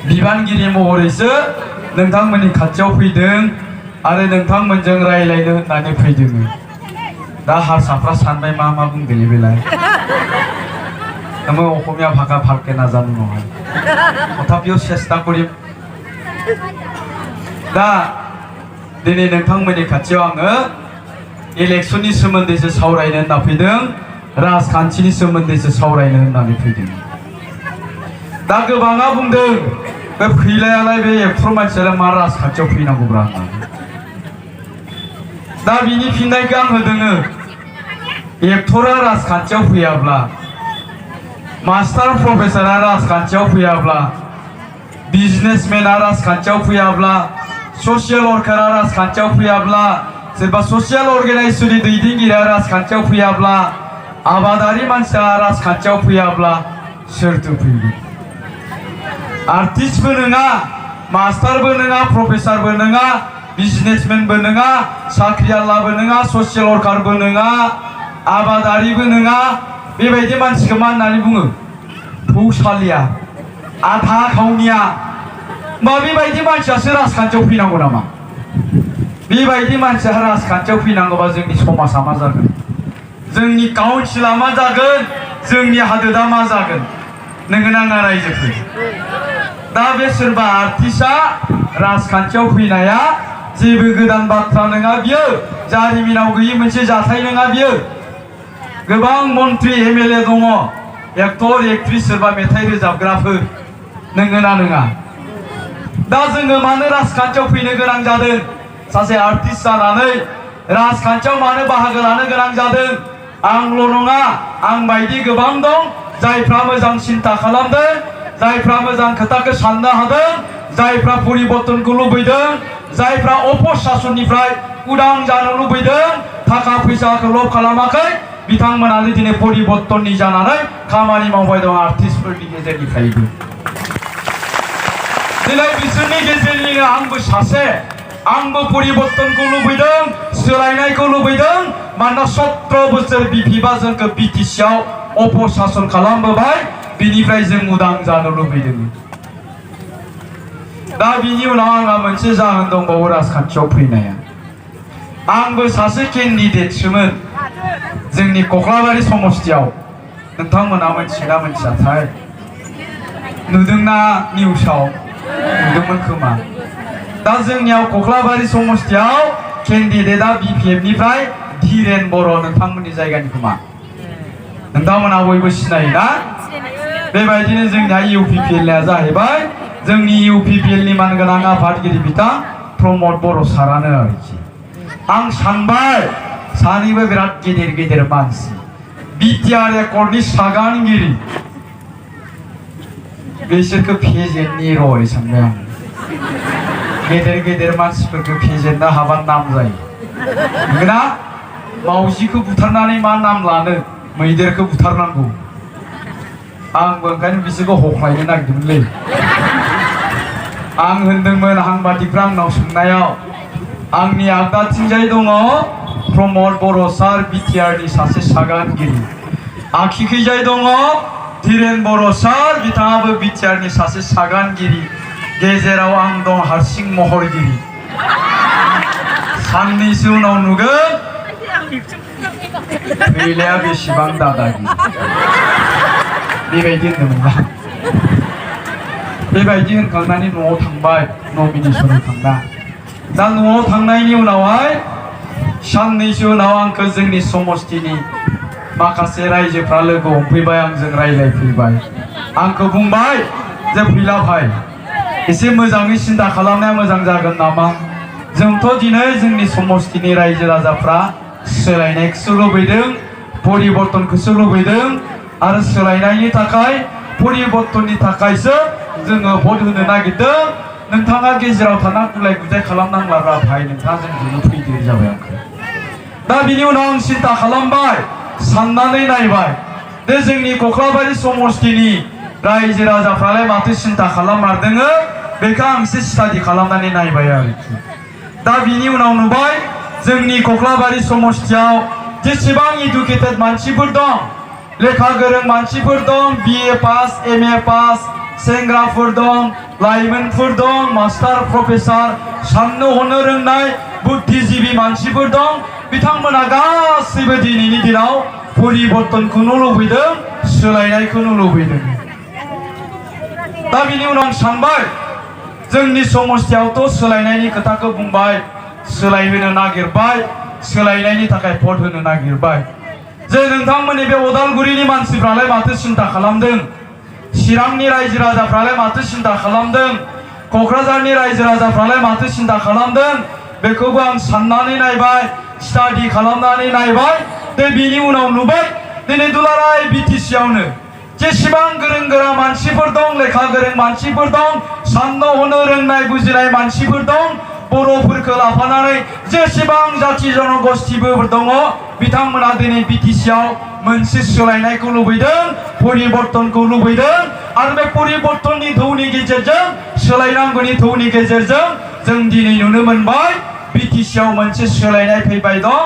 बिबानगिरि महरैसो नोंथांमोननि खाथियाव फैदों आरो नोंथांमोनजों रायलायनो होननानै फैदों। दा हारसाफ्रा सानबाय मा बुंदों बेलाय नोङो अखमिया भाषा भालके नाजानो नङा तथापिও চেষ্টা करिम। दा दिनै नोंथांमोननि खाथियाव आङो इलेक्शननि सोमोन्दैसो सावरायनो होनना फैदों, राजखान्थिनि सोमोन्दैसो सावरायनो होननानै फैदों। दा गोबाङा बुंदों बे फैलायालाय बे एक्टर मानसियालाय मा राजखान्थियाव फैनांगौब्रा होननानै। दा बिनि फिननायखौ आं होदोङो। एक्टरा राजखान्थियाव फैयाब्ला, मास्टार प्रफेसरा राजखान्थियाव फैयाब्ला, बिजनेसमेना राजखान्थियाव फैयाब्ला, ससियेल वर्कारा राजखान्थियाव फैयाब्ला, सोरबा ससियेल अर्गेनाइजेसननि दैदेनगिरिया राजखान्थियाव फैयाब्ला, आबादारि मानसिया राजखान्थियाव फैयाब्ला सोरथो फैगोन? आर्टिस्टबो नङा, मास्टारबो नङा, प्रफेसरबो नङा, बिजनेसमेनबो नङा, साख्रियालाबो नङा, ससियेल वर्कारबो नङा, आबादारिबो नङा, बेबायदि मानसिखौ मा होननानै बुङो? फौसालिया, आधा खावनिया। मा बेबायदि मानसियासो राजखान्थियाव फैनांगौ नामा? बेबायदि मानसिया राजखान्थियाव फैनांगौबा जोंनि समाजा मा जागोन? जोंनि काउन्सिला मा जागोन? जोंनि हादोरा मा जागोन? नोङो नाङा रायजोफोर। दा बे सोरबा आर्टिस्टआ राजखान्थियाव फैनाया जेबो गोदान बाथ्रा नङा, बियो जारिमिनाव गैयै मोनसे जाथाय नङा बियो। गोबां मन्त्रि एमएलए दङ, एक्टर एक्ट्रिस, सोरबा मेथाइ रोजाबग्राफोर, नोङोना नङा? दा जोङो मानो राजखान्थियाव फैनो गोनां जादों? सासे आर्टिस्ट जानानै राजखान्थियाव मानो बाहागो लानो गोनां जादों? आंल' नङा, आं बायदि गोबां दं जायफ्रा मोजां सिन्ता खालामदों, जायफ्रा मोजां खोथाखौ साननो हादों, जायफ्रा परिबर्तनखौ लुबैदों, जायफ्रा अपशासननिफ्राय उदां जानो लुबैदों, थाखा फैसाखौ लब खालामाखै, बिथांमोनानो दिनै परिबर्तननि जानानै खामानि मावबाय दं आर्टिस्टफोरनि गेजेरनिफ्रायबो। दिनै बिसोरनि गेजेरनिनो आंबो सासे, आंबो परिबर्तनखौ लुबैदों, सोलायनायखौ लुबैदों। मानोना 17 बोसोर बिपिबा जोंखौ बिटिसिआव अपशासन खालामबोबाय, बिनिफ्राय जों उदां जानो लुबैदों। दा बिनि उनाव आंहा मोनसे जाहोन दंबावो राजखान्थियाव फैनाया। आंबो सासे केन्डिडेटसोमोन जोंनि कक्लाबारि समस्तियाव। नोंथांमोना मोनथियोना मोनथियाथाय? नुदोंना निउसाव? नुदोंमोन खोमा। दा जोंनियाव कक्लाबारि समस्तियाव केन्डिडेटआ बिपिएफनिफ्राय धीरेन बर', नोंथांमोननि जायगानि खोमा। नोंथांमोना बयबो सिनायोना? बेबायदिनो जोंनिया इउपिपिएलनिया जाहैबाय जोंनि इउपिपिएलनि मानगोनां आफादगिरि बिथां प्रमद बर' सारानो आरोखि। आं सानबाय सानैबो बिराद गेदेर गेदेर मानसि, बिटिआर एकर्डनि सागानगिरि, बिसोरखौ फेजेननि र' सानबाय आं। गेदेर गेदेर मानसिफोरखौ फेजेननो हाबा नाम जायो, नंगौना? मावजिखौ बुथारनानै मा नाम लानो? मैदेरखौ बुथारनांगौ। आंबो ओंखायनो बिसोरखौ हख्लायनो नागिरदोंमोनलै। आं होनदोंमोन हांबादिफ्रा आंनाव सोंनायाव, आंनि आगदाथिंजाय दङ प्रमद बर' सार, बिटिआरनि सासे सागानगिरि। आखिखैजाय दङ धीरेन बर' सार, बिथाङाबो बिटिआरनि सासे सागानगिरि। गेजेराव आं दं हारसिं महरगिरि। साननैसो उनाव नुगोन फैलाया बेसेबां दादागिरि। बेबायदि होनदोंमोन। बेबायदि होनखांनानै न'आव थांबाय, नमिनेसन होखांना। दा न'आव थांनायनि उनावहाय साननैसो उनाव आंखौ जोंनि समस्तिनि माखासे रायजोफ्रा लोगो हमफैबाय, आंजों रायज्लायफैबाय। आंखौ बुंबाय जे फैला भाई, एसे मोजाङै सिन्था खालामनाया मोजां जागोन नामा? जोंथ' दिनै जोंनि समस्तिनि रायजो राजाफ्रा सोलायनायखौसो लुबैदों, परिबर्तनखौसो लुबैदों, आरो सोलायनायनि थाखाय, परिबर्तननि थाखायसो जोङो भट होनो नागिरदों। नोंथाङा गेजेराव थाना गुलाय गुजाय खालामनांलाब्रा भाई, नोंथाङा जोंजोंनो फैदो जाबाय आंखौ। दा बिनि उनाव आं सिन्ता खालामबाय, साननानै नायबाय दे जोंनि कक्लाबारि समस्तिनि रायजो राजाफ्रालाय माथो सिन्ता खालाममारदों, बेखौ आं एसे स्टाडि खालामनानै नायबाय आरोखि। दा बिनि उनाव नुबाय जोंनि कक्लाबारि समस्तियाव जेसेबां इडुकेटेड मानसिफोर दं, लेखा गोरों मानसिफोर दं, बिए पास, एमए पास, सेंग्राफोर दं लाइमोनफोर दं मास्टार प्रफेसर साननो हनो रोंनाय बुद्धिजीवी मानसिफोर दं बिथांमोना गासैबो दिनैनि दिनाव परिबर्तनखौनो लुबैदों सोलायनायखौनो लुबैदों दा बिनि उनाव आं सानबाय जोंनि समस्थियावथ' सोलायनायनि खोथाखौ बुंबाय सोलायहोनो नागिरबाय सोलायनायनि थाखाय भट होनो नागिरबाय जे नोंथांमोननि बे उदालगुरिनि मानसिफ्रालाय माथो सिन्ता खालामदों चिरांनि रायजो राजाफ्रालाय माथो सिन्ता खालामदों क'क्राझारनि रायजो राजाफ्रालाय माथो सिन्ता खालामदों बेखौबो आं साननानै नायबाय स्टाडि खालामनानै नायबाय दा बिनि उनाव नुबाय दिनै दुलाराय BTC आवनो जेसेबां गोरों गोरा मानसिफोर दं लेखा गोरों मानसिफोर दं साननो हनो रोंनाय बुजिनाय मानसिफोर दं बर'फोरखौ लाफानानै जेसेबां जाथि जनगोष्ठीफोर दङ बिथांमोना दिनै BTC आव मोनसे सोलायनायखौ लुबैदों परिबर्तनखौ लुबैदों आरो बे परिबर्तननि धौनि गेजेरजों सोलायनांगौनि धौनि गेजेरजों जों दिनै नुनो मोनबाय BTC आव मोनसे सोलायनाय फैबाय दं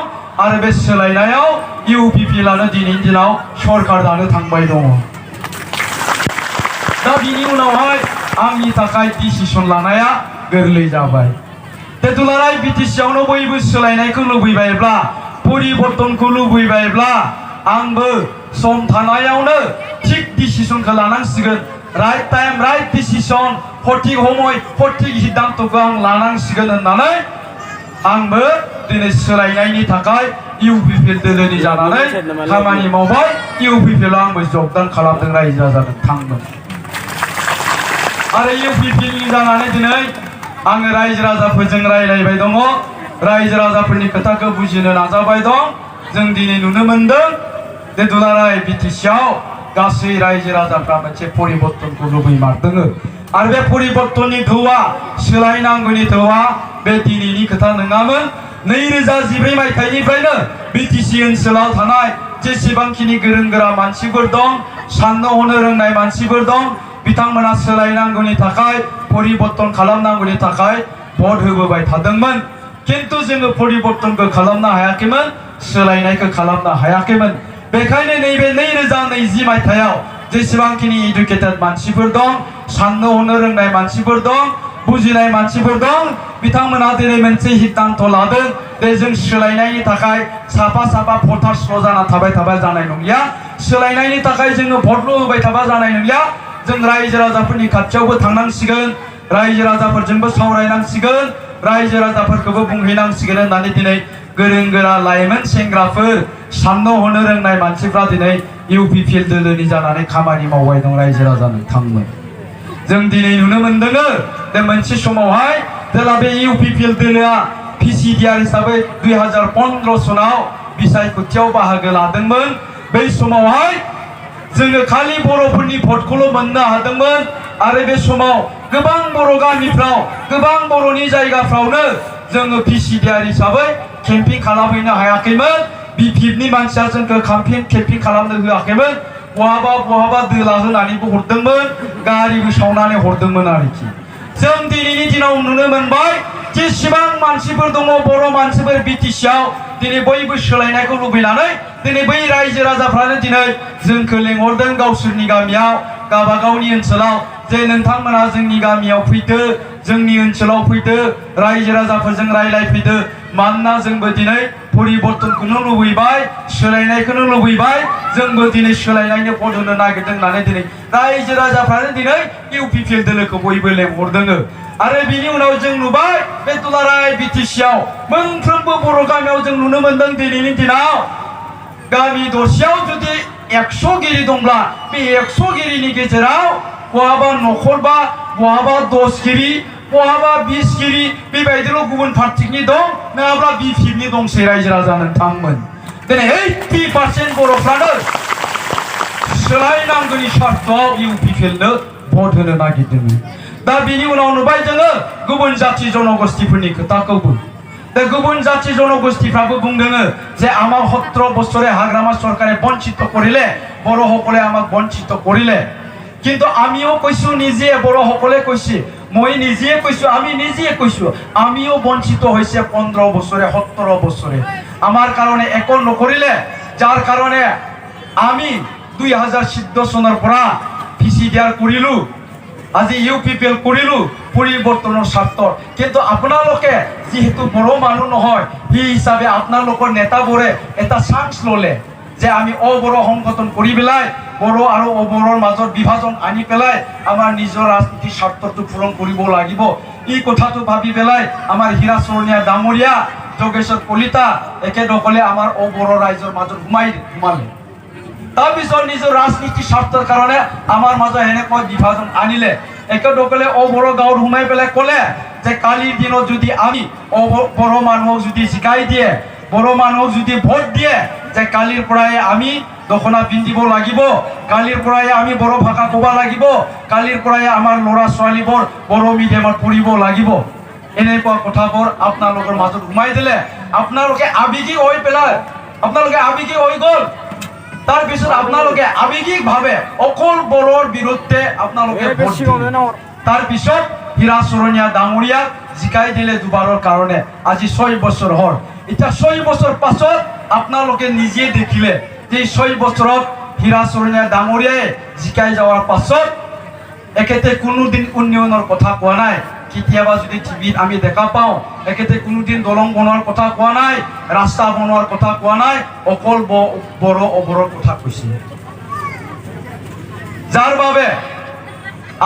आरो बे सोलायनायाव UPPLआनो दिनैनि दिनाव सरकार दानो थांबाय दङ दा बिनि उनावहाय आंनि थाखाय डिसिसन लानाया गोरलै जाबाय दा दुलाराय BTC आवनो बयबो सोलायनायखौ लुबैबायब्ला परिबर्तनखौ लुबैबायब्ला आंबो सम थानायावनो थिग डिसिसनखौ लानांसिगोन राइट टाइम राइट डिसिसन सঠিक समय सঠিक सिद्धान्तखौ आं लानांसिगोन होननानै आंबो दिनै सोलायनायनि थाखाय UPPL दोलोनि जानानै खामानि मावबाय UPPL आव आंबो जगदान खालामदों रायजो राजाजों थांदों आरो UPPLनि जानानै दिनै आङो रायजो राजाफोरजों रायलायबाय दङ रायजो राजाफोरनि खोथाखौ बुजिनो नाजाबाय दं जों दिनै नुनो मोनदों जे दुलाराय BTC आव गासै रायजो राजाफ्रा मोनसे परिबर्तनखौ लुबैमारदों आरो बे परिबर्तननि धौआ सोलायनांगौनि धौआ बे दिनैनि खोथा नङामोन 2014 मायथाइनिफ्रायनो BTC ओनसोलाव थानाय जेसेबांखिनि गोरों गोरा मानसिफोर दं साननो हनो रोंनाय मानसिफोर दं बिथांमोना सोलायनांगौनि थाखाय परिबर्तन खालामनांगौनि थाखाय भट होबोबाय थादोंमोन किन्तु जोङो परिबर्तनखौ खालामनो हायाखैमोन सोलायनायखौ खालामनो हायाखैमोन बेखायनो नैबे 2020 मायथाइयाव जेसेबांखिनि एडुकेटेड मानसिफोर दं साननो हनो रोंनाय मानसिफोर दं बुजिनाय मानसिफोर दं बिथांमोना दिनै मोनसे सिद्धान्त लादों जे जों सोलायनायनि थाखाय साफा साफा भटार्सल' जाना थाबाय जानाय नंलिया सोलायनायनि थाखाय जोङो भटल' होबाय थाबा जानाय नंलिया जों रायजो राजाफोरनि खाथियावबो थांनांसिगोन रायजो राजाफोरजोंबो सावरायनांसिगोन रायजो राजाफोरखौबो बुंहैनांसिगोन होननानै दिनै गोरों गोरा लाइमोन सेंग्राफोर साननो हनो रोंनाय मानसिफ्रा दिनै UPPL दोलोनि जानानै खामानि मावबाय दं रायजो राजा नोंथांमोन जों दिनै नुनो मोनदों जे मोनसे समावहाय जेला बे UPPL दोलोआ PCDR हिसाबै 2015 सनाव बिसायख'थियाव बाहागो लादोंमोन बै समावहाय जोङो खालि बर'फोरनि भटखौल' मोननो हादोंमोन आरो बे समाव गोबां बर' गामिफ्राव गोबां बर'नि जायगाफ्रावनो जोङो PCDR हिसाबै केम्पिं खालामहैनो हायाखैमोन BPFनि मानसिया जोंखौ केम्पिं खालामनो होआखैमोन बहाबा दोला होनानैबो हरदोंमोन गारिबो सावनानै हरदोंमोन आरोखि जों दिनैनि दिनाव नुनो मोनबाय जेसेबां मानसिफोर दङ बर' मानसिफोर BTC आव दिनै बयबो सोलायनायखौ लुबैनानै दिनै बै रायजो राजाफ्रानो दिनै जोंखौ लेंहरदों गावसोरनि गामियाव गावबागावनि ओनसोलाव जे नोंथांमोना जोंनि गामियाव फैदो जोंनि ओनसोलाव फैदो रायजो राजाफोरजों रायलायफैदो मानोना जोंबो दिनै परिबर्तनखौनो लुबैबाय सोलायनायखौनो लुबैबाय जोंबो दिनै सोलायनायनो भट होनो नागिरदों होननानै दिनै रायजो राजाफ्रानो दिनै UPPL दोलोखौ बयबो लेंहरदों आरो बिनि उनाव जों नुबाय बे दुलाराय BTC आव मोनफ्रोमबो बर' गामियाव जों नुनो मोनदों दिनैनि दिनाव गामि दरसेयाव जुदि 100 गिरि दंब्ला बे 100 गिरिनि गेजेराव बहाबा न'खरबा बहाबा 10 गिरि बहाबा 20 गिरि बेबायदिल' गुबुन पार्टिनि दं नङाब्ला BPFनि दंसै रायजो राजा नोंथांमोन दिनै 80% बर'फ्रानो सोलायनांगौनि स्वार्थआव UPPLनो भट होनो नागिरदों दा बिनि उनाव नुबाय जोङो गुबुन जाथि जनगोष्ठीफोरनि खोथाखौबो दा गुबुन जाथि जनगोष्ठीफ्राबो बुंदों जे आमाक 17 বছরে हाग्रामा सरकारे बंचित करिले बर' সকলে आमाक बंचित करिले কিন্তু আমিও কইছো নিজে বড় সকলে কইছি মই নিজে কইছো আমি নিজে কইছো আমিও বঞ্চিত হইছে 15 বছরে 17 বছরে আমার কারণে একল নকরিলে যার কারণে আমি 2014 সনের পরা PCDR করিলু আজি UPPL কৰিলোঁ পৰিৱৰ্তনৰ স্বাৰ্থত কিন্তু আপোনালোকে যিহেতু বড়ো মানুহ নহয় সেই হিচাপে আপোনালোকৰ নেতাবোৰে এটা চান্স ল'লে যে আমি অবড়ো সংগঠন কৰি পেলাই বড়ো আৰু অবড়োৰ মাজত বিভাজন আনি পেলাই আমাৰ নিজৰ ৰাজনীতিৰ স্বাৰ্থটো পূৰণ কৰিব লাগিব এই কথাটো ভাবি পেলাই আমাৰ হীৰা চৰণীয়া ডাঙৰীয়া যোগেশ্বৰ কলিতা একেদকলে আমাৰ অবড়ো ৰাইজৰ মাজত সোমালে তাৰপিছত নিজৰ ৰাজনীতিৰ স্বাৰ্থৰ কাৰণে আমাৰ মাজত এনেকুৱা বিভাজন আনিলে একেদকলে অবড়ো গাঁৱত সোমাই পেলাই ক'লে যে কালিৰ দিনত যদি আমি বড়ো মানুহক যদি শিকাই দিয়ে বড়ো মানুহক যদি ভোট দিয়ে যে কালিৰ পৰাই আমি দখনা পিন্ধিব লাগিব কালিৰ পৰাই আমি বড়ো ভাষা ক'ব লাগিব কালিৰ পৰাই আমাৰ ল'ৰা ছোৱালীবোৰ বড়ো মিডিয়ামত পঢ়িব লাগিব এনেকুৱা কথাবোৰ আপোনালোকৰ মাজত সোমাই দিলে আপোনালোকে আৱেগিক হৈ পেলাই আপোনালোকে আৱেগিক হৈ গ'ল তাৰপিছত আপোনালোকে আৱেগিকভাৱে অকল বড়োৰ বিৰুদ্ধে আপোনালোকে তাৰপিছত হীৰা চৰণীয়া ডাঙৰীয়াক জিকাই দিলে দুবাৰৰ কাৰণে আজি 6 বছৰ হ'ল এতিয়া 6 বছৰ পাছত আপোনালোকে নিজে দেখিলে যে 6 বছৰত হীৰা চৰণীয়া ডাঙৰীয়াই জিকাই যাওয়ার পাছত একেতে কোনোদিন উন্নয়নৰ কথা কোৱা নাই কেতিয়াবা যদি টিভিত আমি দেখা পাওঁ একেতে কোনোদিন দলং বনোৱাৰ কথা কোৱা নাই ৰাস্তা বনোৱাৰ কথা কোৱা নাই অকল বড়ো অবড়োৰ কথা কৈছে যাৰ বাবে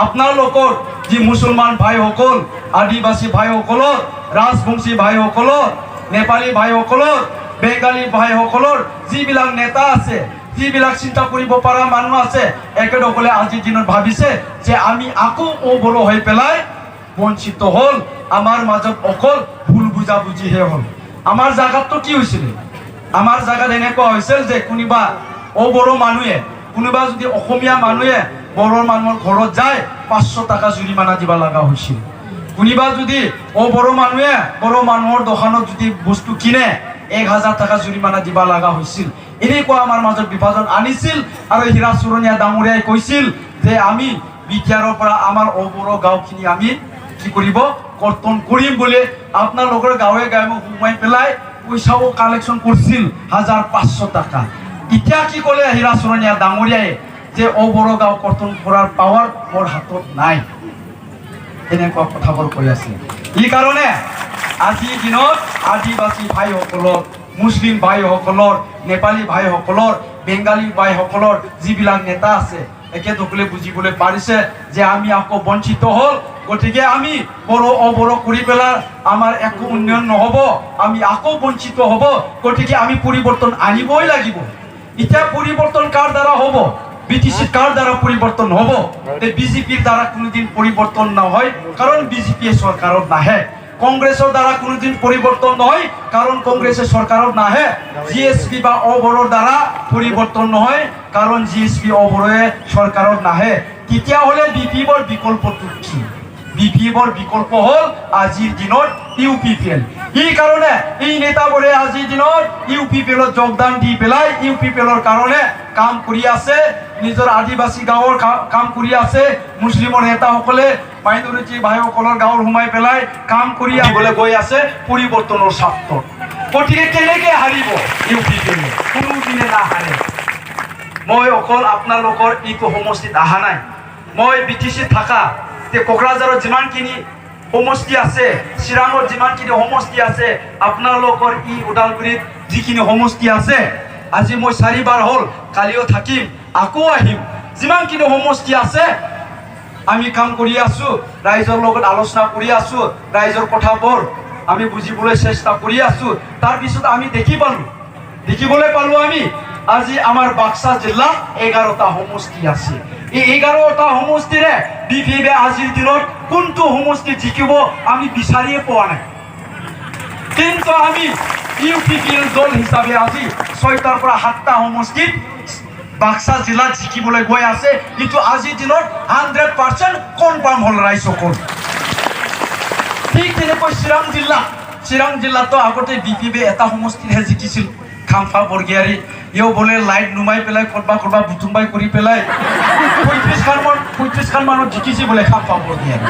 আপোনালোকৰ যি মুছলমান ভাইসকল আদিবাসী ভাইসকলৰ ৰাজবংশী ভাইসকলৰ নেপালী ভাইসকলৰ বেঙ্গালী ভাইসকলৰ যিবিলাক নেতা আছে যিবিলাক চিন্তা কৰিব পৰা মানুহ আছে একেদকলে আজিৰ দিনত ভাবিছে যে আমি আকৌ অবড়ো হৈ পেলাই বঞ্চিত হল আমাৰ মাজত অকল ভুল বুজাবুজিহে হল আমাৰ জায়গাটো কি হৈছিল আমাৰ জায়গাত এনেকুৱা হৈছিল যে কোনোবা অবড়ো মানুহে কোনোবা যদি অসমীয়া মানুহে বড়ো মানুহৰ ঘৰত যায় 500 টাকা জৰিমনা দিব লগা হৈছিল কোনোবা যদি অবড়ো মানুহে বড়ো মানুহৰ দোকানত যদি বস্তু কিনে 1000 টাকা জৰিমনা দিব লগা হৈছিল এনেকুৱা আমাৰ মাজত বিভাজন আনিছিল আৰু হীৰা চৰণীয়া ডাঙৰীয়াই কৈছিল যে আমি বিটিয়াৰৰ পৰা আমাৰ অবড়ো গাঁওখিনি আমি কি কৰিব কৰ্তন কৰিম বুলি আপোনালোকৰ গাঁৱে গাঁৱে সোমাই পেলাই পইচাও কালেকশ্যন কৰিছিল 1500 টাকা এতিয়া কি ক'লে হীৰা চৰণীয়া ডাঙৰীয়াই যে অবড়ো গাঁও কৰ্তন কৰাৰ পাৱাৰ মোৰ হাতত নাই এনেকুৱা কথাবোৰ কৈ আছে এই কাৰণে আজিৰ দিনত আদিবাসী ভাইসকলৰ মুছলিম ভাইসকলৰ নেপালী ভাইসকলৰ বেঙ্গালী ভাইসকলৰ যিবিলাক নেতা আছে একেদকলে বুজিবলৈ পাৰিছে যে আমি আকৌ বঞ্চিত হল গতিকে আমি বড়ো অবড়ো কৰি পেলাই আমাৰ একো উন্নয়ন নহব আমি আকৌ বঞ্চিত হব গতিকে আমি পৰিৱৰ্তন আনিবই লাগিব এতিয়া পৰিৱৰ্তন কাৰ দ্বাৰা হ'ব বিটিসি কার দ্বারা পরিবর্তন হব বিজেপির দ্বারা কোনোদিন পরিবর্তন নহয় কারণ বিজেপি সরকারত নাহে কংগ্রেসের দ্বারা কোনোদিন পরিবর্তন নহয় কারণ কংগ্রেসের সরকারত নাহে জিএসপি বা অবড়োর দ্বারা পরিবর্তন নহয় কারণ জিএসপি অবড়োয়ে সরকারত নাহে তেতিয়া হলে বিপিএর বিকল্পটো কি বিপিএর বিকল্প হল আজির দিনত ইউপিপিএল এই কারণে এই নেতাবোৰে আজিৰ দিনত ইউপিপিএলত যোগদান দি পেলাই ইউপিপিএলৰ কাৰণে কাম কৰি আছে নিজৰ আদিবাসী গাঁৱৰ কাম কৰি আছে মুছলিমৰ নেতাসকলে মাইনৰিটি ভাইসকলৰ গাঁৱৰ সোমাই পেলাই কাম কৰি আহিবলৈ গৈ আছে পৰিৱৰ্তনৰ স্বাৰ্থত গতিকে কেনেকৈ হাৰিব ইউপিপিএল কোনোদিনে নাহাৰে মই অকল আপোনালোকৰ এইটো সমষ্টিত অহা নাই মই বিটিসি থাকা কোকৰাঝাৰত যিমানখিনি সমষ্টি আছে চিৰাঙৰ যিমানখিনি সমষ্টি আছে আপোনালোকৰ ই ওদালগুৰিত যিখিনি সমষ্টি আছে আজি মই 4 বাৰ হ'ল কালিও থাকিম আকৌ আহিম যিমানখিনি সমষ্টি আছে আমি কাম কৰি আছো ৰাইজৰ লগত আলোচনা কৰি আছো ৰাইজৰ কথাবোৰ আমি বুজিবলৈ চেষ্টা কৰি আছো তাৰ পিছত আমি দেখিবলৈ পালো আমি আজি আমাৰ বাক্সা জিলাত 11টা সমষ্টি আছে এই 11টা সমষ্টিৰে বিপিএ আজিৰ দিনত কোনটো সমষ্টি জিকিব আমি বিচাৰিয়ে পোৱা নাই কিন্তু আমি ইউপিপিএল দল হিচাপে আজি 6টাৰ পৰা 7টা সমষ্টিত বাক্সা জিলাত জিকিবলৈ গৈ আছে কিন্তু আজিৰ দিনত 100% কনফাৰ্ম হ'ল ৰাইজসকল ঠিক তেনেকৈ চিৰাং জিলাতো আগতে বিপিএ এটা সমষ্টিহে জিকিছিল খাম্পা বৰগিয়াৰী ইও বলে লাইট নুমাই পেলাই কৰবা বুটুমবাই কৰি পেলাই 35 খান মানুহ জিকিছে বলে খাম্পা বৰগিয়াৰী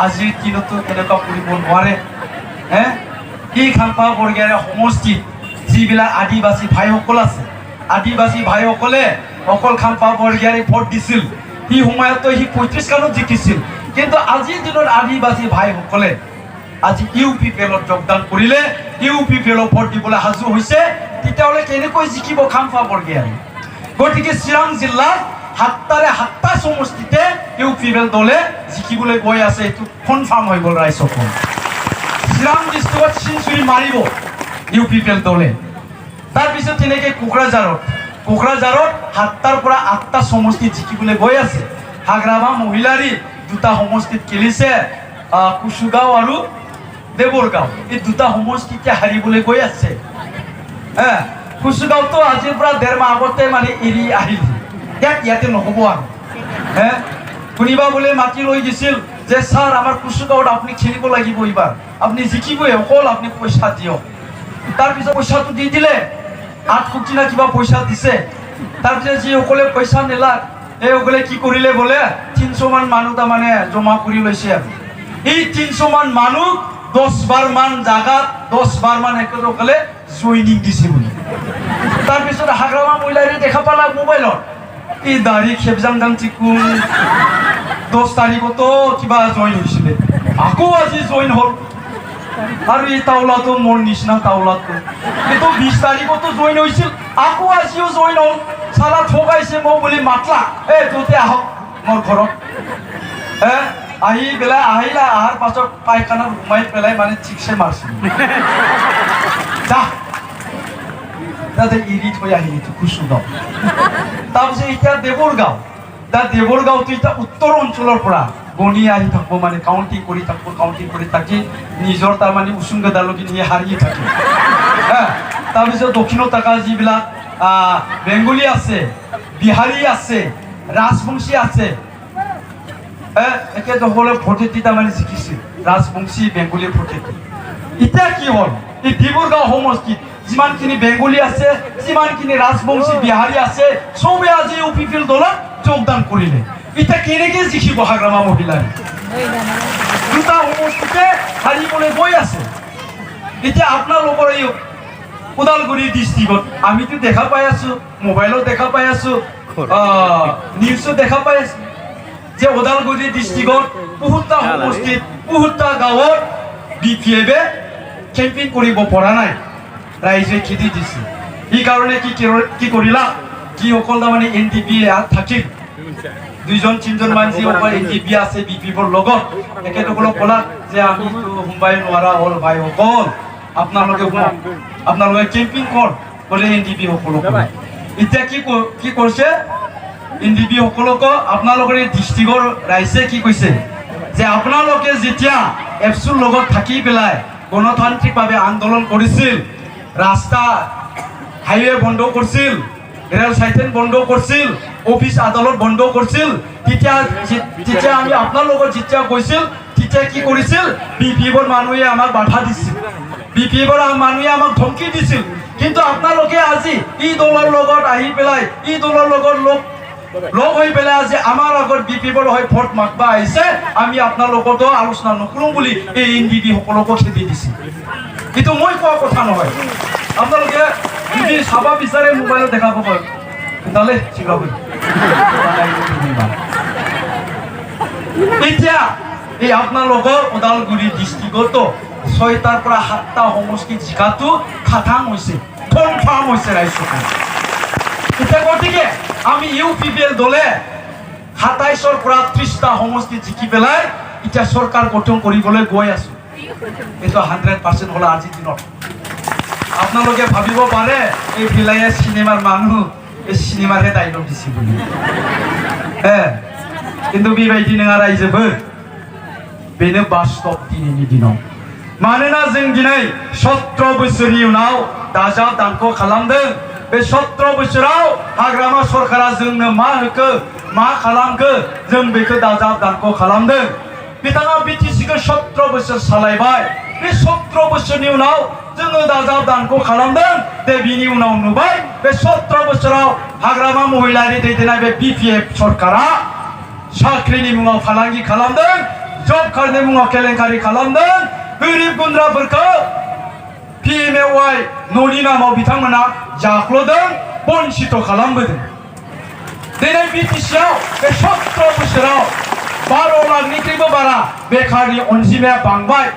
আজিৰ দিনতো এনেকুৱা কৰিব নোৱাৰে এই খাম্পা বৰগিয়াৰী সমষ্টিত যিবিলাক আদিবাসী ভাইসকল আছে আদিবাসী ভাইসকলে অকল খাম্পা বৰগিয়াৰী ভোট দিছিল হি সময়তো হি 35 খানত জিকিছিল কিন্তু আজিৰ দিনত আদিবাসী ভাইসকলে আজি UPPL যোগদান কৰিলে UPPL ভোট দিবলৈ সাজু হৈছে তেতিয়াহ'লে কেনেকৈ জিকিব খাম পাবগৈ আৰু গতিকে চিৰাং জিলাত 7টা সমষ্টিতে UPPL দলে জিকিবলৈ গৈ আছে এইটো কনফাৰ্ম হৈ গ'ল ৰাইজসকল চিৰাং ডিষ্ট্ৰিক্টত চিনচুৰি মাৰিব UPPL দলে তাৰপিছত তেনেকৈ কোকৰাঝাৰত 7টাৰ পৰা 8টা সমষ্টি জিকিবলৈ গৈ আছে হাগ্ৰামা মহিলাৰী 2টা সমষ্টিত খেলিছে কুচুগাঁও আৰু দেৱৰগাঁও এই 2টা সমষ্টিতে হাৰিবলৈ গৈ আছে কুচুগাঁওতো আজিৰ পৰা 1.5 মাহ আগতে মানে এৰি আহিল ইয়াতে নহ'ব আৰু কোনোবা বোলে মাতি লৈ গৈছিল যে ছাৰ আমাৰ কুচুগাঁৱত আপুনি খেলিব লাগিব এইবাৰ আপুনি জিকিবই অকল আপুনি পইচা দিয়ক তাৰপিছত পইচাটো দি দিলে 8 কোটি না কিবা পইচা দিছে তাৰপিছত যিসকলে পইচা নেলাক এইসকলে কি কৰিলে বোলে 300 মান মানুহ তাৰমানে জমা কৰি লৈছে আৰু এই 300 মান মানুহ 10 বাৰ মান জাগাত 10 বাৰ মান একেলগে জইনিং দিছে বুলি তাৰপিছত হাগ্ৰামা মহিলাৰে দেখা পালা মোবাইলত এই দাড়ি খেবজাং চিকুম 10 তাৰিখতো কিবা জইন হৈছিলে আকৌ আজি জইন হ'ল আৰু এই তাওলাটো মোৰ নিচিনা তাওলাটো কিন্তু 20 তাৰিখতো জইন হৈছিল আকৌ আজিও জইন হ'ল চালা ঠগাইছে মোক বুলি মাতলা তোতে আহক মোৰ ঘৰত আহি পেলাই আহিলা আহাৰ পাছত পায়খানাত সোমাই পেলাই মানে ঠিকছে মাৰছিল তাতে এৰি থৈ আহিলি কুচুগাঁও তাৰপিছত এতিয়া দেৱৰগাঁওটো এতিয়া উত্তৰ অঞ্চলৰ পৰা গণি আহি থাকিব মানে কাউণ্টিং কৰি থাকি নিজৰ তাৰমানে উচুংগদালৈকে নিয়ে হাৰিয়ে থাকে তাৰপিছত দক্ষিণত থকা যিবিলাক বেংগলী আছে বিহাৰী আছে ৰাজবংশী আছে একেসকলে ভোটে দি তাৰমানে জিকিছিল ৰাজবংশী বেংগলী ভোটে দি এতিয়া কি হ'ল এই ডিব্ৰুগড় সমষ্টিত যিমানখিনি বেংগলী আছে যিমানখিনি ৰাজবংশী বিহাৰী আছে চবে আজি UPPL দলত যোগদান কৰিলে এতিয়া কেনেকৈ জিকিব হাগ্ৰামা মহিলাৰী 2টা সমষ্টিতে হাৰিবলৈ গৈ আছে এতিয়া আপোনালোকৰ এই ওদালগুৰি ডিষ্ট্ৰিক্টত আমিতো দেখা পাই আছো মোবাইলত দেখা পাই আছো নিউজত দেখা পাই আছো যে ওদালগুৰি ডিষ্ট্ৰিক্টত বহুতটা সমষ্টিত বহুতটা গাঁৱত BPF-এ কেম্পিং কৰিব পৰা নাই ৰাইজে খেদি দিছে এই কাৰণে কি কৰিলা কি অকল তাৰমানে NDP থাকিল 2-3জন মান যি অকল NDP আছে BPF-ৰ লগত একেসকলক ক'লা যে আমিতো সোমবাই নোৱাৰা হ'ল ভাইসকল আপোনালোকে কেম্পিং কৰ বোলে NDP সকলক এতিয়া কি কৰিছে NDP সকলক আপোনালোকৰ এই ডিষ্ট্ৰিক্টৰ ৰাইজে কি কৈছে যে আপোনালোকে যেতিয়া এফচুৰ লগত থাকি পেলাই গণতান্ত্ৰিকভাৱে আন্দোলন কৰিছিল ৰাস্তা হাইৱে বন্ধ কৰিছিল ৰেল চাইটেন বন্ধ কৰিছিল অফিচ আদালত বন্ধ কৰিছিল তেতিয়া আমি আপোনালোকৰ যেতিয়া কৈছিল তেতিয়া কি কৰিছিল BPF-ৰ মানুহে আমাক বাধা দিছিল BPF-ৰ মানুহে আমাক ধমকি দিছিল কিন্তু আপোনালোকে আজি এই দলৰ লগত আহি পেলাই এই দলৰ লগত লগ হৈ পেলাই আজি আমাৰ আগত BPF-ৰ হৈ ভোট মাগবা আহিছে আমি আপোনালোকতো আলোচনা নকৰোঁ বুলি এই NDP সকলকো খেদি দিছিল কিন্তু মই কোৱা কথা নহয় আপোনালোকে যদি চাব বিচাৰে মোবাইলত দেখা পাব তাহলে শিকাব এতিয়া এই আপোনালোকৰ ওদালগুৰি ডিষ্ট্ৰিক্টতো 6টাৰ পৰা 7টা সমষ্টি জিকাটো খাটাং হৈছে কনফাৰ্ম হৈছে ৰাইজসকল এতিয়া গতিকে আমি UPPL দলে 27ৰ পৰা 30টা সমষ্টি জিকি পেলাই এতিয়া চৰকাৰ গঠন কৰিবলৈ গৈ আছো এইটো 100% হ'ল আজিৰ দিনত আপোনালোকে ভাবিব পাৰে এই ভিলাইয়া চিনেমাৰ মানুহ এই চিনেমাৰহে ডাইলগ দিছে বুলি কিন্তু बेबायदि नङा रायजोबो बेनो बास्तब दिनैनि दिनाव मानोना जों दिनै 17 बोसोरनि उनाव दाजाब दानख' खालामदों बे 17 बोसोराव हाग्रामा सरकारा जोंनो मा होखो मा खालामखो जों बेखौ दाजाब दानख' खालामदों बिथाङा BTC-खौ 17 बोसोर सालायबाय बे 17 बोसोरनि उनाव जोङो दाजाब दानख' खालामदों दे बिनि उनाव नुबाय बे 17 बोसोराव हाग्रामा महिलारि दैदेननाय बे BPF सरकारा साख्रिनि मुङाव फालांगि खालामदों जब कार्डनि मुङाव केलेंकारि खालामदों गोरिब गुन्द्राफोरखौ PMAY न'नि नामाव बिथांमोना जाख्ल'दों बन्सित खालामबोदों दिनै BTCआव बे 17 बोसोराव 12 लाखनिख्रुइबो बारा बेखारनि अनजिमाया बांबाय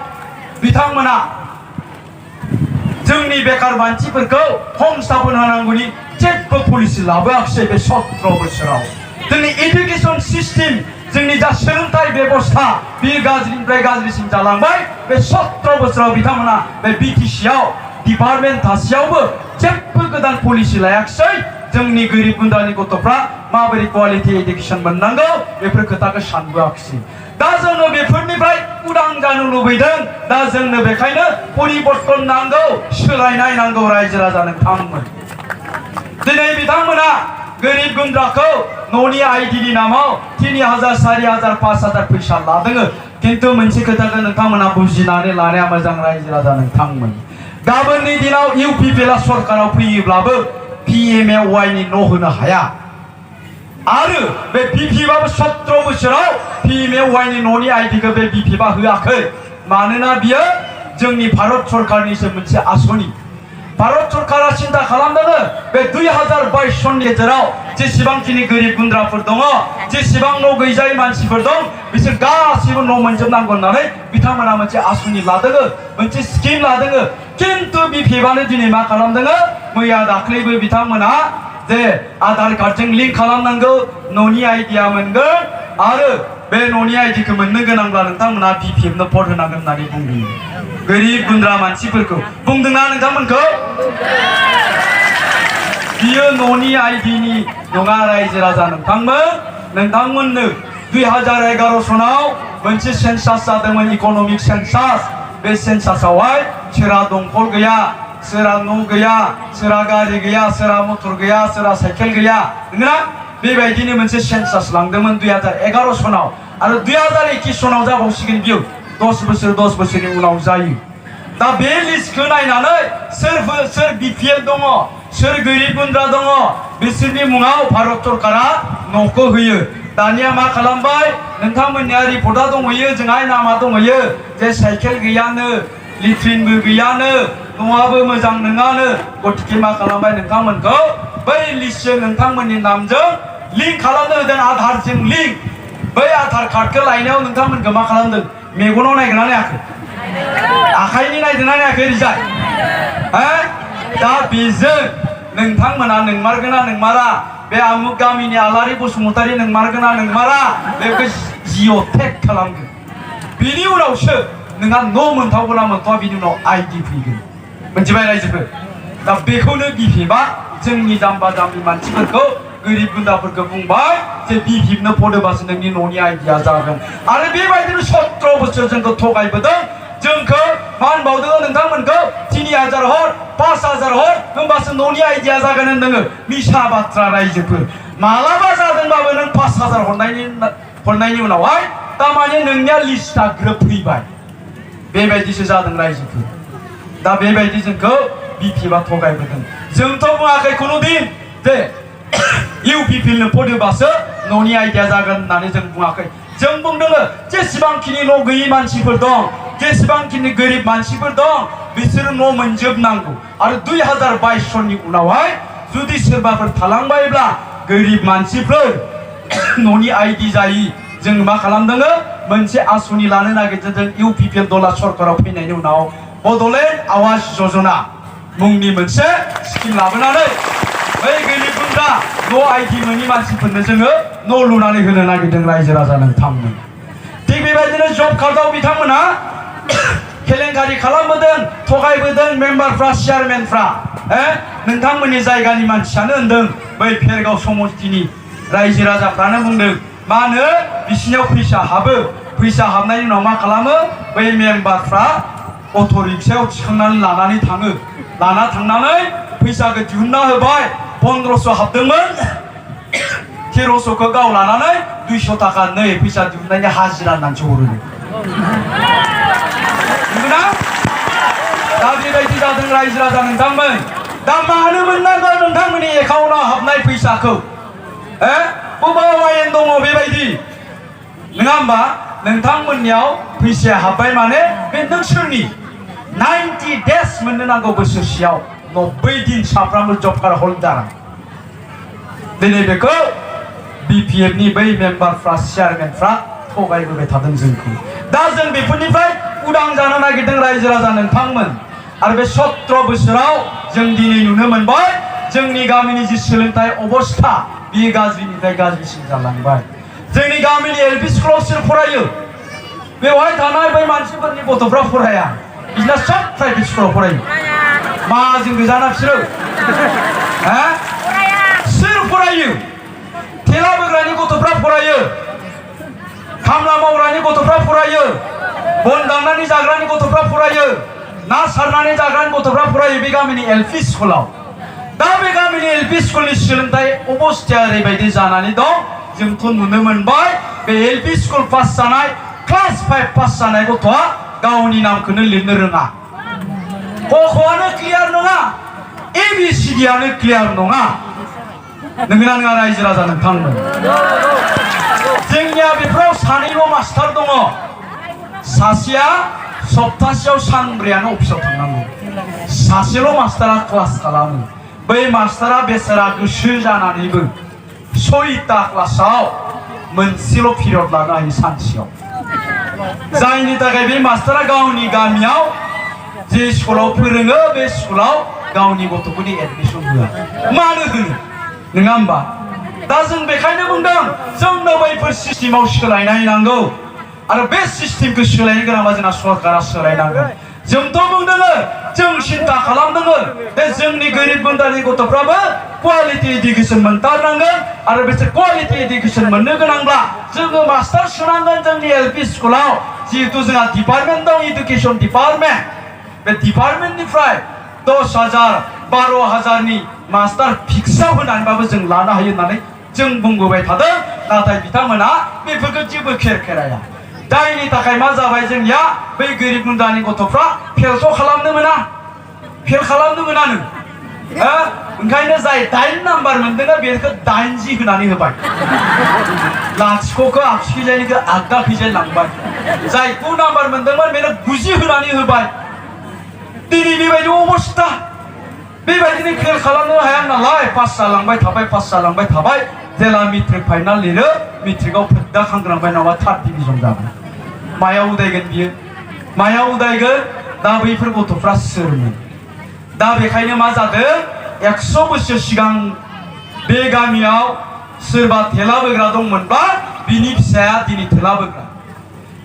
बिथांमोना जोंनि बेकार मानसिफोरखौ हमस्थापन होनांगौनि जेबो पलिसि लाबोआखिसै बे 17 बोसोराव जोंनि एडुकेशन सिस्टेम जोंनि जा सोलोंथाइ बेबस्था बेयो गाज्रिनिफ्राय गाज्रिसिन जालांबाय बे 17 बोसोराव बिथांमोना बे BTCआव डिपार्टमेन्ट थासेयावबो जेबो गोदान पलिसि लायाखिसै जोंनि गोरिब गुन्द्रानि गथ'फ्रा माबोरै क्वालिटी एडुकेशन मोननांगौ बेफोर खोथाखौ सानबोआखिसै दा जोङो बेफोरनिफ्राय उदां जानो लुबैदों दा जोंनो बेखायनो परिबर्तन नांगौ सोलायनाय नांगौ रायजो राजा नोंथांमोन दिनै बिथांमोना गोरिब गुन्द्राखौ न'नि आइडिनि नामाव 3000 4000 5000 फैसा लादों किन्तु मोनसे खोथाखौ नोंथांमोना बुजिनानै लानाया मोजां रायजो राजा नोंथांमोन गाबोननि दिनाव UPPला सरकाराव फैयोब्लाबो PMAY नि न' होनो हाया आरो बे BPबाबो 17 बोसोराव PMAY नि न'नि आइडिखौ बे BPबा होआखै मानोना बियो जोंनि भारत सरकारनिसो मोनसे आसनि भारत सरकारा सिन्था खालामदों बे 2022 सननि गेजेराव जेसेबांखिनि गोरिब गुन्द्राफोर दङ जेसेबां न' गैजायै मानसिफोर दं बिसोर गासिबो न' मोनजोबनांगौ होननानै बिथांमोना मोनसे आसनि लादों मोनसे स्किम लादों किन्तु BPबानो दिनै मा खालामदों मैया दाख्लैबो बिथांमोना जे आधार कार्डजों लिंक खालामनांगौ न'नि आइडिया मोनगोन आरो बे न'नि आइडिखौ मोननो गोनांब्ला नोंथांमोना BPनो भट होनांगोन होननानै बुंदों गोरिब गुन्द्रा मानसिफोरखौ बुंदोंना नोंथांमोनखौ बियो न'नि आइडिनि नङा रायजो राजा नोंथांमोननो 2011 सनाव मोनसे सेन्सास जादोंमोन इक'नमिक सेन्सास बे सेन्सासावहाय सोरहा दंखल गैया सोरहा न' गैया सोरहा गारि गैया सोरहा मटर गैया सोरहा साइकेल गैया नंगौना बेबायदिनो मोनसे सेन्सास लांदोंमोन 2011 सनाव आरो 2021 सनाव जाबावसिगोन बियो 10 बोसोरनि उनाव जायो दा बे लिस्टखौ नायनानै सोर BPL दङ सोर गोरिब गुन्द्रा दङ बिसोरनि मुङाव भारत सरकारा न'खौ होयो दानिया मा खालामबाय नोंथांमोननिया रिपर्टआ दंहैयो जोंहा नामा दंहैयो जे साइकेल गैयानो लेट्रिनबो गैयानो न'आबो मोजां नङानो गतिके मा खालामबाय नोंथांमोनखौ बै लिस्टजों नोंथांमोननि नामजों लिंक खालामनो होदों आधारजों लिंक बै आधार कार्डखौ लायनायाव नोंथांमोनखौ मा खालामदों मेगनाव नायगोना नायाखै आखाइनि नायदोंना नायाखै रिजाल्ट दा बेजों नोंथांमोना नोंमारगोना नोंमारा बे आमुक गामिनि आलारि बसुमतारी नोंमारगोना नोंमारा बेखौ जिअ' टेग खालामगोन बिनि उनावसो नोंहा न' मोनथावगोना मोनथावा बिनि उनाव आइडि फैगोन मोनथिबाय रायजोफोर दा बेखौनो BPबा जोंनि जाम्बा जाम्बि मानसिफोरखौ गोरिब गुन्द्राफोरखौ बुंबाय जे BPनो भट होबासो नोंनि न'नि आइडिया जागोन आरो बेबायदिनो 17 बोसोर जोंखौ थगायबोदों जोंखौ मा होनबावदों नोंथांमोनखौ 3000 हर 5000 हर होमबासो न'नि आइडिया जागोन होनदों मिसा बाथ्रा रायजोफोर मालाबा जादोंबाबो नों 5000 हरनायनि उनावहाय तारमाने नोंनिया लिस्टआ ग्रोब फैबाय बेबायदिसो जादों रायजोफोर दा बेबायदि जोंखौ BPबा थगायबोदों जोंथ' बुङाखै खुनु दिन जे UPPनो भट होबासो न'नि आइडिया जागोन होननानै जों बुङाखै जों बुंदों जेसेबांखिनि न' गैयै मानसिफोर दं जेसेबांखिनि गोरिब मानसिफोर दं बिसोरो न' मोनजोबनांगौ आरो 2022 सननि उनावहाय जुदि सोरबाफोर थालांबायब्ला गोरिब मानसिफोर न'नि आइडि जायि जों मा खालामदों मोनसे आसनि लानो नागिरदों जों UPPL दला सरकाराव फैनायनि उनाव बड'लेण्ड आवास योजना मुंनि मोनसे स्किम लाबोनानै बै गोरिब गुन्द्रा न' आइडि मोनि मानसिफोरनो जोङो न' लुनानै होनो नागिरदों रायजो राजा नोंथांमोन थिग बेबायदिनो जब कार्डआव बिथांमोना केलेंकारि खालामबोदों थगायबोदों मेम्बारफ्रा चेयारमेनफ्रा नोंथांमोननि जायगानि मानसियानो होनदों बै फेरगाव समष्टिनि रायजो राजाफ्रानो बुंदों मा होनो बिसिनियाव फैसा हाबो फैसा हाबनायनि उनाव मा खालामो बै मेम्बारफ्रा अट' रिक्सायाव थिखांनानै लानानै थाङो लाना थांनानै फैसाखौ दिहुनना होबाय 1500 हाबदोंमोन 1300खौ गाव लानानै 200 थाखा नै फैसा दिहुननायनि हाजिरा होननानैसो हरो नंगौना दा बेबायदि जादों रायजो राजा नोंथांमोन दा मानो मोननांगौ नोंथांमोननि एकाउन्टआव हाबनाय फैसाखौ बबेयाव आयेन दङ बेबायदि नङा होमबा नोंथांमोननियाव फैसाया हाबबाय माने बे नोंसोरनि 90 डेज मोननो नांगौ बोसोरसेयाव 90 दिन साफ्रोमबो जब कार्ड हल्डार दिनै बेखौ BPFनि बै मेम्बारफ्रा चेयारमेनफ्रा थगायबोबाय थादों जोंखौ दा जों बेफोरनिफ्राय उदां जानो नागिरदों रायजो राजा नोंथांमोन आरो बे 17 बोसोराव जों दिनै नुनो मोनबाय जोंनि गामिनि जि सोलोंथाइ अबस्था बियो गाज्रिनिफ्राय गाज्रिसिन जालांबाय जोंनि गामिनि एलपि स्कुलाव सोर फरायो बेवहाय थानाय बै मानसिफोरनि गथ'फ्रा फराया बिसोरना सब प्राइभेट स्कुलाव फरायो माजों गोजाना बिसोरो सोर फरायो थेला बोग्रानि गथ'फ्रा फरायो खामला मावग्रानि गथ'फ्रा फरायो बन दाननानै जाग्रानि गथ'फ्रा फरायो ना सारनानै जाग्रानि गथ'फ्रा फरायो बे गामिनि एलपि स्कुलाव दा बे गामिनि एलपि स्कुलनि सोलोंथाइ अबस्थाया ओरैबायदि जानानै दं जोंथ' नुनो मोनबाय बे एलपि स्कुल पास जानाय क्लास 5 पास जानाय गथ'आ गावनि नामखौनो लिरनो रोङा कख'आनो क्लियार नङा ABCDआनो क्लियार नङा नोंगोना नङा रायजो राजा नोंथांमोन जोंनिया बेफोराव सानैल' मास्टार दङ सासेया सप्तासेयाव सानब्रैयानो अफिसाव थांनांगौ सासेल' मास्टारा क्लास खालामो बै मास्टारा बेसारा गोसो जानानैबो 6टा क्लासाव मोनसेल' पिरियड लानो हायो सानसेयाव जायनि थाखाय बे मास्टारा गावनि गामियाव जे स्कुलाव फोरोङो बे स्कुलाव गावनि गथ'फोरनि एडमिसन होआ मानो होनो नङा होमबा दा जों बेखायनो बुंदों जोंनो बैफोर सिस्टेमाव सोलायनाय नांगौ आरो बे सिस्टेमखौ सोलायनो गोनांबा जोंना सरकारा सोलायनांगोन जोंथ' बुंदों जों सिन्था खालामदों बे जोंनि गोरिब गुन्द्रानि गथ'फ्राबो क्वालिटि इडुकेसन मोनथारनांगोन आरो बिसोर क्वालिटि इडुकेसन मोननो गोनांब्ला जोङो मास्टार सोनांगोन जोंनि एलपि स्कुलाव जिहेतु जोंहा डिपार्टमेन्ट दं इडुकेसन डिपार्टमेन्ट बे डिपार्टमेन्टनिफ्राय 10,000 12,000नि मास्टार फिक्सआव होनानैबाबो जों लानो हायो होननानै जों बुंबोबाय थादों नाथाय बिथांमोना बेफोरखौ जेबो खेराया जायनि थाखाय मा जाबाय जोंनिया बै गोरिब गुन्द्रानि गथ'फ्रा फेलथ' खालामनो मोना फेल खालामनो मोनानो ओंखायनो जाय 8 नाम्बार मोनदों बेखौ 80 होनानै होबाय लाथिख'खौ आगसिखैजायनिखौ आगदाखैजाय लांबाय जाय 9 नाम्बार मोनदोंमोन बेनो 90 होनानै होबाय दिनै बेबायदि अबस्था बेबायदिनो फेल खालामनो हाया नालाय पास जालांबाय थाबाय जेला मेट्रिक फाइनाल लिरो मेट्रिकआव फोद्दा खांग्रांबाय नङाबा 3rd डिभिजन जाबाय मायाव उदायगोन बियो मायाव उदायगोन दा बैफोर गथ'फ्रा सोरमोन दा बेखायनो मा जादों 100 बोसोर सिगां बे गामियाव सोरबा थेला बोग्रा दंमोनब्ला बिनि फिसाया दिनै थेला बोग्रा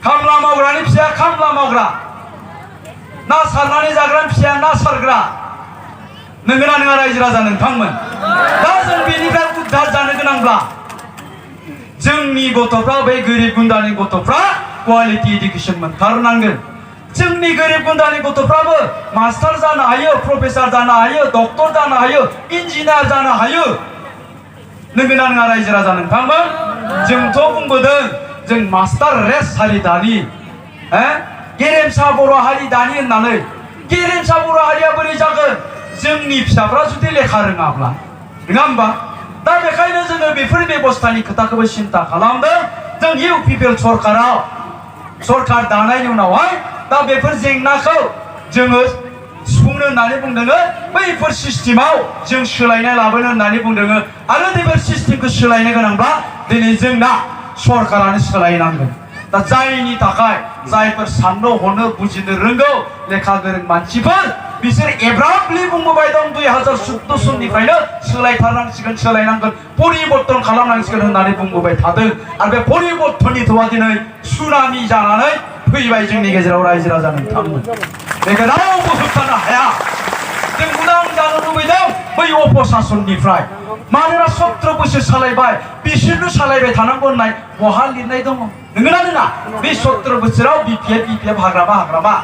खामला मावग्रानि फिसाया खामला मावग्रा ना सारनानै जाग्रानि फिसाया ना सारग्रा नोंगोना नङा रायजो राजा नोंथांमोन दा जों बेनिफ्राय उद्धार जानो गोनांब्ला जोंनि गथ'फ्रा बै गोरिब गुन्द्रानि गथ'फ्रा क्वालिटि इडुकेसन मोनथारनांगोन जोंनि गोरिब गुन्द्रानि गथ'फ्राबो मास्टार जानो हायो प्रफेसर जानो हायो डक्टर जानो हायो इन्जिनियार जानो हायो नोंगोना नङा रायजो राजा नोंथांमोन जोंथ' बुंबोदों जों मास्टार रेस हारि दानि गेरेमसा बर' हारि दानि होननानै गेरेमसा बर' हारिया बोरै जागोन जोंनि फिसाफ्रा जुदि लेखा रोङाब्ला नङा होमबा दा बेखायनो जोङो बेफोर बेबस्थानि खोथाखौबो सिन्था खालामदों जों UPPL सरकार दानायनि उनावहाय दा बेफोर जेंनाखौ जोङो सुफुंनो होननानै बुंदों बैफोर सिस्टेमाव जों सोलायनाय लाबोनो होननानै बुंदों आरो बेफोर सिस्टेमखौ सोलायनो गोनांब्ला दिनै जोंना सरकारानो सोलायनांगोन दा जायनि थाखाय जायफोर साननो हनो बुजिनो रोंगौ लेखा गोरों मानसिफोर बिसोर एब्राबलि बुंबोबाय दं 2014 सननिफ्रायनो सोलायथारनांसिगोन सोलायनांगोन परिबर्तन खालामनांसिगोन होननानै बुंबोबाय थादों आरो बे परिबर्तननि थवा दिनै सुनामि जानानै फैबाय जोंनि गेजेराव रायजो राजा नोंथांमोन बेखौ रावबो होबथानो हाया जों उदां जानो लुबैदों बै अपशासननिफ्राय मानोना 17 बोसोर सालायबाय बिसोरनो सालायबाय थानांगौ होननाय बहा लिरनाय दङ नोंगोना नङा बे 17 बोसोराव BPF हाग्रामा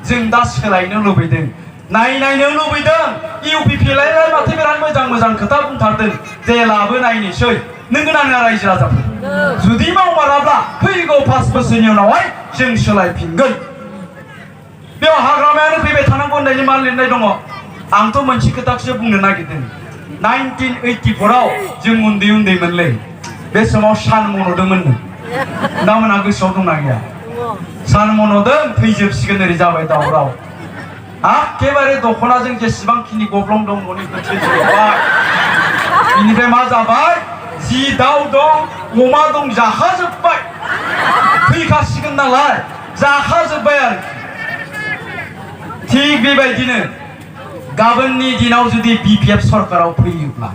जों दा सोलायनो लुबैदों नायनो लुबैदों UPPL माथो बिराद मोजां खोथा बुंथारदों जेलाबो नायनोसै नोंगोना नङा रायजो राजाफोर जुदि मावमाराब्ला फैगौ 5 बोसोरनि उनावहाय जों सोलायफिनगोन बेयाव हाग्रामायानो फैबाय थानांगौ होननायनि मा लिरनाय दङ आंथ' मोनसे खोथाखौसो बुंनो नागिरदों 1984 आव जों उन्दैमोनलै बे समाव सान मन'दोंमोननो नोंथांमोनहा गोसोआव दंना गैया सान मन'दों थैजोबसिगोन ओरै जाबाय दावराव एखेबारे दख'नाजों जेसेबांखिनि गब्लं दं न'निफ्राय थैजोबबाय बेनिफ्राय मा जाबाय जि दाउ दं अमा दं जाखाजोब्बाय फैखासिगोन नालाय जाखाजोब्बाय आरोखि थिग बेबायदिनो गाबोननि दिनाव जुदि BPF सरकाराव फैयोब्ला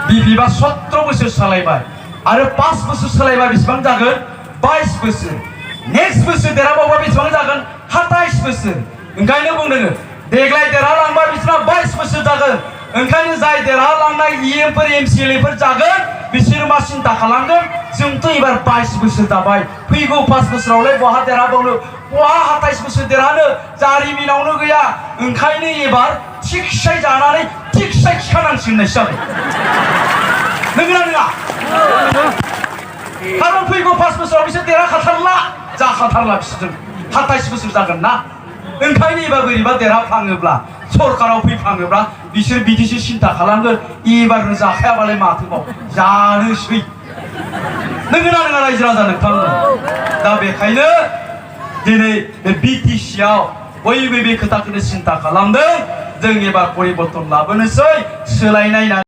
BPF 17 बोसोर सालायबाय आरो 5 बोसोर सालायबा बेसेबां जागोन 22 बोसोर नेक्स्ट बोसोर देरहाबावबा बेसेबां जागोन 27 बोसोर ओंखायनो बुंदों देग्लाय देरहालांबा बिसोरना 22 बोसोर जागोन ओंखायनो जाय देरहालांनाय EMफोर MCLAफोर जागोन बिसोर मा सिन्था खालामगोन जोंथ' एबार 22 बोसोर जाबाय फैगौ 5 बोसोरावलाय बहा देरहाबावनो बहा 27 बोसोर देरहानो जारिमिनावनो गैया ओंखायनो एबार थिगसाय जानानै थिगसाय खिखानांसिगोन होननायसो जाबाय नंगौना नङा खारन फैगौ 5 बोसोराव बिसोर देरहाखाथारला जाखाथारला बिसोरजों 27 बोसोर जागोन ना ओंखायनो एबार बोरैबा देरहाफ्लाङोब्ला सरकाराव फैफ्लाङोब्ला बिसोर बिदिसो सिन्था खालामगोन एबारनो जाखायाबालाय माथोबाव जानोसै नंगौना नङा रायजो राजा नोंथांमोन दा बेखायनो दिनै बे BTCआव बयबो बे खोथाखौनो सिन्था खालामदों जों एबार परिबर्तन लाबोनोसै सोलायनाय